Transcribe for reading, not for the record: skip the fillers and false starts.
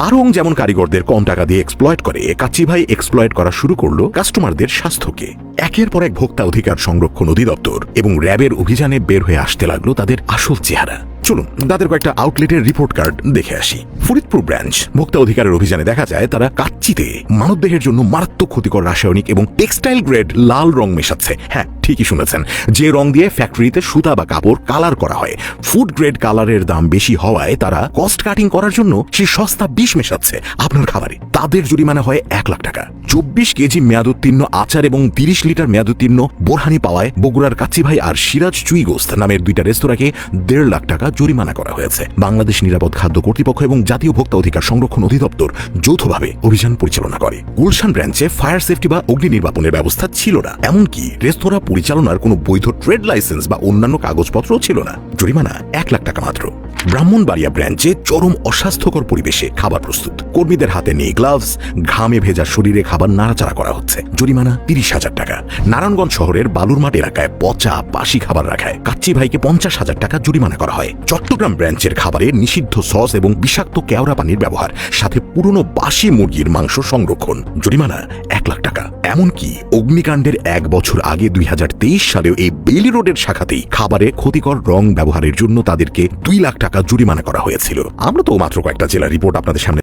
আড়ং যেমন কারিগরদের কম টাকা দিয়ে এক্সপ্লয়েট করে, কাচ্চি ভাই এক্সপ্লয়েট করা শুরু করলো কাস্টমারদের স্বাস্থ্যকে। একের পর এক ভোক্তা অধিকার সংরক্ষণ অধিদপ্তর এবং র্যাবের অভিযানে বের হয়ে আসতে লাগলো তাদের আসল চেহারা। চলুন তাদের কয়েকটা আউটলেটের রিপোর্ট কার্ড দেখে আসি। ফরিদপুর ব্রাঞ্চ ভোক্তা অধিকারের অভিযানে দেখা যায় তারা কাচ্চিতে মানবদেহের জন্য মারাত্মক ক্ষতিকর রাসায়নিক এবং টেক্সটাইল গ্রেড লাল রং মেশাচ্ছে। হ্যাঁ, ঠিকই শুনেছেন, যে রং দিয়ে ফ্যাক্টরিতে সুতা বা কাপড় কালার করা হয়। ফুড গ্রেড কালারের দাম বেশি হওয়ায় তারা কস্ট কাটিং করার জন্য সেই সস্তা বিষ মেশাচ্ছে আপনার খাবারে। তাদের জরিমানা হয় 1 লাখ টাকা। 24 কেজি মেয়াদোত্তীর্ণ আচার এবং 30 লিটার মেয়াদোত্তীর্ণ বোরহানি পাওয়ায় বগুড়ার কাচ্চি ভাই আর সিরাজ চুই গোস্ত নামের 2টা রেস্তোরাঁকে 1.5 লাখ টাকা জরিমানা করা হয়েছে। বাংলাদেশ নিরাপদ খাদ্য কর্তৃপক্ষ এবং জাতীয় ভোক্তা অধিকার সংরক্ষণ অধিদপ্তর যৌথভাবে অভিযান পরিচালনা করে। গুলশান ব্রাঞ্চে ফায়ার সেফটি বা অগ্নি নির্বাপনের ব্যবস্থা ছিল না, এমনকি রেস্তোরাঁ পরিচালনার কোনো বৈধ ট্রেড লাইসেন্স বা অন্যান্য কাগজপত্রও ছিল না। জরিমানা 1 লাখ টাকা মাত্র। ব্রাহ্মণবাড়িয়া ব্রাঞ্চে চরম অস্বাস্থ্যকর পরিবেশে খাবার প্রস্তুত, কর্মীদের হাতে নেই গ্লাভস, ঘামে ভেজা শরীরে খাবার নাড়াচাড়া করা হচ্ছে। জরিমানা 30,000 টাকা। নারায়ণগঞ্জ শহরের বালুরমাট এলাকায় পচা বাসি খাবার রাখায় কাচ্চি ভাইকে 50,000 টাকা জরিমানা করা হয়। চট্টগ্রাম ব্রাঞ্চের খাবারে নিষিদ্ধ সস এবং বিষাক্ত কেওড়া পানির ব্যবহার, সাথে পুরনো বাসি মুরগির মাংস সংরক্ষণ। জরিমানা 1 লাখ টাকা। এমনকি অগ্নিকাণ্ডের 1 বছর আগে 2023 সালেও এই বেইলি রোডের শাখাতেই খাবারে ক্ষতিকর রং ব্যবহারের জন্য তাদেরকে 2 লাখ টাকা জরিমানা করা হয়েছিল। আমরা তো মাত্র কয়েকটা জেলার রিপোর্ট আপনাদের সামনে